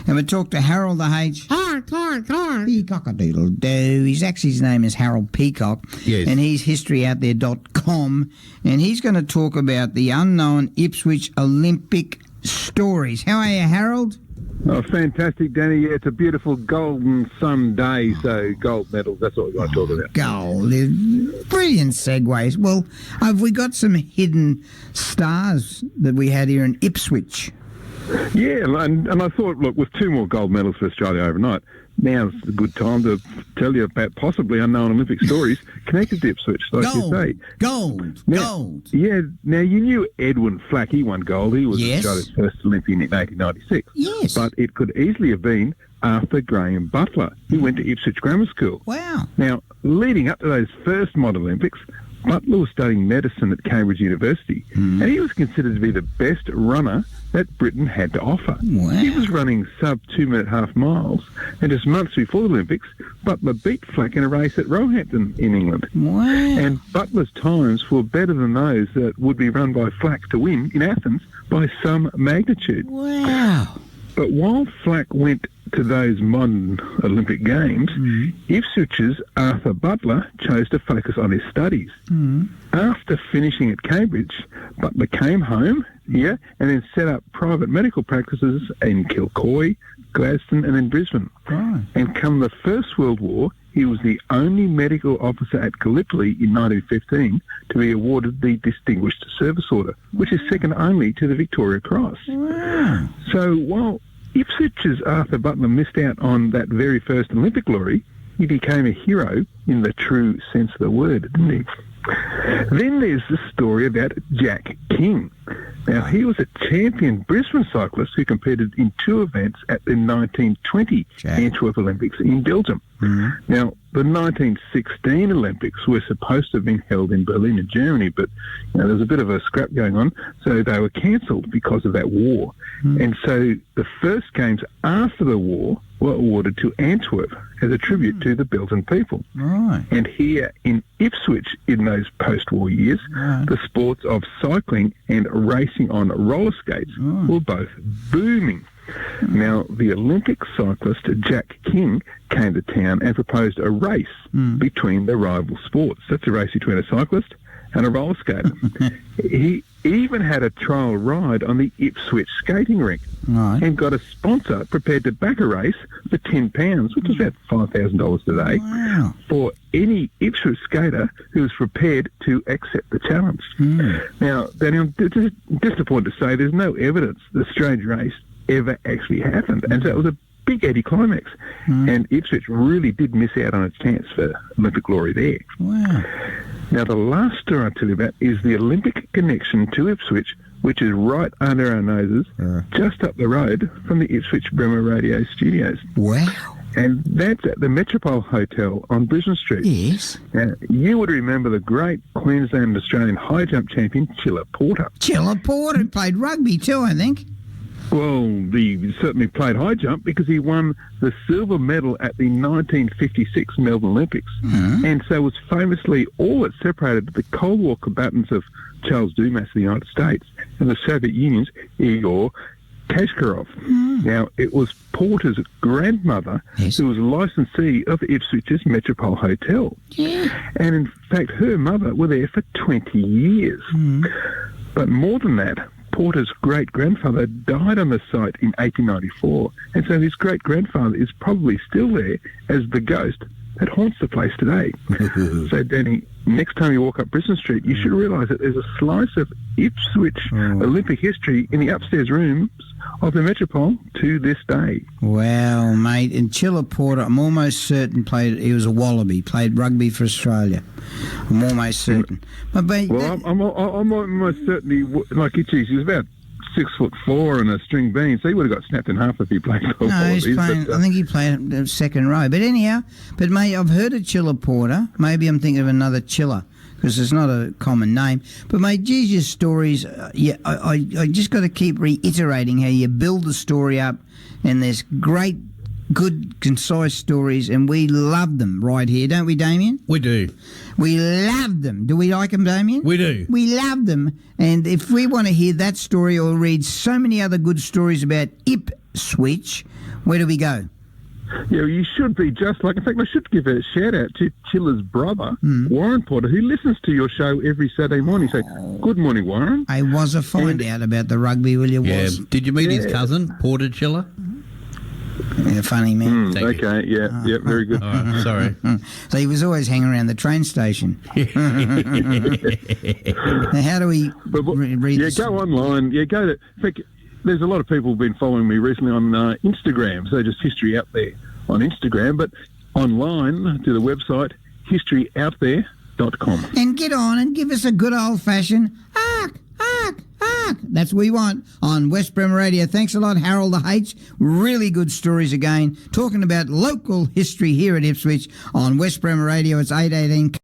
And we talked to Harold the H. Peacock-a-doodle-doo. His name is Harold Peacock. Yes. And he's historyouthere.com. And he's going to talk about the unknown Ipswich Olympic stories. How are you, Harold? Oh, fantastic, Danny. Yeah, it's a beautiful golden sun day, so gold medals, that's what we're going to talk about. Gold. Brilliant segues. Well, have we got some hidden stars that we had here in Ipswich? Yeah, and I thought, look, with 2 more gold medals for Australia overnight, now's a good time to tell you about possibly unknown Olympic stories connected to Ipswich, like you say. Gold. Yeah, now you knew Edwin Flack, he won gold. He was Yes. Australia's first Olympian in 1896. Yes. But it could easily have been Arthur Graham Butler. He went to Ipswich Grammar School. Wow. Now, leading up to those first modern Olympics, Butler was studying medicine at Cambridge University, and he was considered to be the best runner that Britain had to offer. Wow. He was running sub-2-minute half miles, and just months before the Olympics, Butler beat Flack in a race at Roehampton in England. Wow. And Butler's times were better than those that would be run by Flack to win in Athens by some magnitude. Wow. But while Flack went to those modern Olympic Games, Ipswich's Arthur Butler chose to focus on his studies. After finishing at Cambridge, Butler came home here and then set up private medical practices in Kilcoy, Gladstone and then Brisbane. Right. And come the First World War, he was the only medical officer at Gallipoli in 1915 to be awarded the Distinguished Service Order, which is second only to the Victoria Cross. Wow. So while Ipswich's Arthur Butler missed out on that very first Olympic glory, he became a hero in the true sense of the word, didn't he? Then there's the story about Jack King. Now, he was a champion Brisbane cyclist who competed in 2 events at the 1920 Antwerp Olympics in Belgium. Now, the 1916 Olympics were supposed to have been held in Berlin in Germany, but there was a bit of a scrap going on, so they were cancelled because of that war. And so the first games after the war were awarded to Antwerp as a tribute to the Belgian people. Right. And here in Ipswich in those post-war years, the sports of cycling and racing on roller skates were both booming. Now, the Olympic cyclist Jack King came to town and proposed a race between the rival sports. That's a race between a cyclist and a roller skater. He even had a trial ride on the Ipswich skating rink and got a sponsor prepared to back a race for £10, which is about $5,000 today, for any Ipswich skater who was prepared to accept the challenge. Now, Daniel, disappointed to say there's no evidence the strange race ever actually happened, and so it was a big anticlimax, and Ipswich really did miss out on a chance for Olympic glory there. Wow. Now, the last story I'll tell you about is the Olympic connection to Ipswich, which is right under our noses, just up the road from the Ipswich Grammar Radio studios. Wow. And that's at the Metropole Hotel on Brisbane Street. Yes. Now, you would remember the great Queensland and Australian high jump champion, Chilla Porter. Chilla Porter played rugby too, I think. Well, he certainly played high jump because he won the silver medal at the 1956 Melbourne Olympics, and so was famously all that separated the Cold War combatants of Charles Dumas of the United States and the Soviet Union's Igor Kashkarov. Now, it was Porter's grandmother who was licensee of Ipswich's Metropole Hotel. And in fact, her mother were there for 20 years. But more than that, Porter's great-grandfather died on the site in 1894, and so his great-grandfather is probably still there as the ghost that haunts the place today. So, Danny, next time you walk up Brisbane Street, you should realise that there's a slice of Ipswich Olympic history in the upstairs rooms of the Metropole to this day. Wow, mate. And Chilla Porter, I'm almost certain he was a Wallaby, played rugby for Australia. I'm almost certain. I'm almost certainly, like Itchy's, he was about 6'4" and a string bean, so he would have got snapped in half if he played for Wallabies. He's playing, I think he played second row. But anyhow, mate, I've heard of Chilla Porter. Maybe I'm thinking of another Chilla, because it's not a common name. But, mate, geez, your stories, I just got to keep reiterating how you build the story up, and there's great, good, concise stories, and we love them right here, don't we, Damien? We do. We love them. Do we like them, Damien? We do. We love them. And if we want to hear that story or read so many other good stories about Ipswich, Where do we go? Yeah, you should be just like... In fact, I should give a shout-out to Chilla's brother, Warren Porter, who listens to your show every Saturday morning. So, good morning, Warren. I was a find out about the rugby, will you? Yeah. Was? Did you meet his cousin, Porter Chiller? Yeah, funny man. Okay, yeah, very good. All right, sorry. So he was always hanging around the train station. Now, how do we read this? Go online. Yeah, go to... In fact, there's a lot of people who've been following me recently on Instagram, so just History Out There on Instagram, but online to the website historyouthere.com. And get on and give us a good old-fashioned ark. That's what we want on West Bremer Radio. Thanks a lot, Harold the H. Really good stories again. Talking about local history here at Ipswich on West Bremer Radio. It's 8:18.